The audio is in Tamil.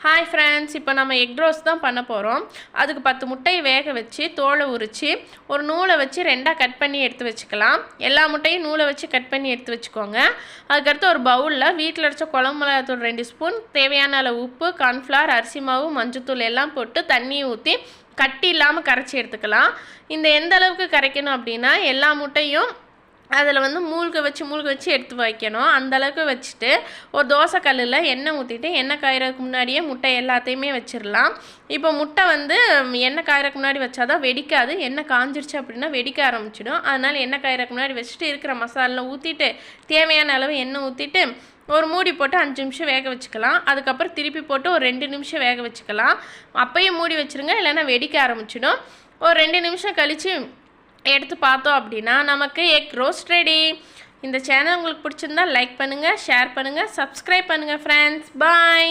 ஹாய் ஃப்ரெண்ட்ஸ், இப்போ நம்ம எக் ரோஸ்ட் தான் பண்ண போகிறோம். அதுக்கு 10 முட்டையை வேக வச்சு தோலை உரித்து ஒரு நூலை வச்சு 2ஆக கட் பண்ணி எடுத்து வச்சுக்கலாம். எல்லா முட்டையும் நூலை வச்சு கட் பண்ணி எடுத்து வச்சுக்கோங்க. அதுக்கடுத்து ஒரு பவுலில் வீட்டில் அரைச்ச குழம்பு மிளகாத்தூள் 2 ஸ்பூன், தேவையான அளவு உப்பு, கார்ன்ஃப்ளவர், அரிசி மாவு, மஞ்சத்தூள் எல்லாம் போட்டு தண்ணியை ஊற்றி கட்டி இல்லாமல் கரைச்சி எடுத்துக்கலாம். இந்த எந்த அளவுக்கு கரைக்கணும் அப்படின்னா, எல்லா முட்டையும் அதில் மூழ்க வச்சு எடுத்து வைக்கணும். அந்தளவுக்கு வச்சுட்டு ஒரு தோசை கல்லில் எண்ணெய் ஊற்றிட்டு எண்ணெய் காயறதுக்கு முன்னாடியே முட்டை எல்லாத்தையுமே வச்சிடலாம். இப்போ முட்டை எண்ணெய் காயறதுக்கு முன்னாடி வச்சாதான் வெடிக்காது. எண்ணெய் காஞ்சிருச்சு அப்படின்னா வெடிக்க ஆரம்பிச்சிடும். அதனால் எண்ணெய் காயறதுக்கு முன்னாடி வச்சுட்டு இருக்கிற மசாலெலாம் ஊற்றிட்டு தேவையான அளவு எண்ணெய் ஊற்றிட்டு ஒரு மூடி போட்டு 5 நிமிஷம் வேக வச்சுக்கலாம். அதுக்கப்புறம் திருப்பி போட்டு ஒரு 2 நிமிஷம் வேக வச்சுக்கலாம். அப்பையும் மூடி வச்சுருங்க, இல்லைன்னா வெடிக்க ஆரம்பிச்சிடும். ஒரு 2 நிமிஷம் கழித்து எடுத்து பார்த்தோம் அப்படின்னா நமக்கு எக் ரோஸ்ட் ரெடி. இந்த சேனல் உங்களுக்கு பிடிச்சிருந்தா லைக் பண்ணுங்கள், ஷேர் பண்ணுங்கள், சப்ஸ்கிரைப் பண்ணுங்கள் ஃப்ரெண்ட்ஸ். பாய்.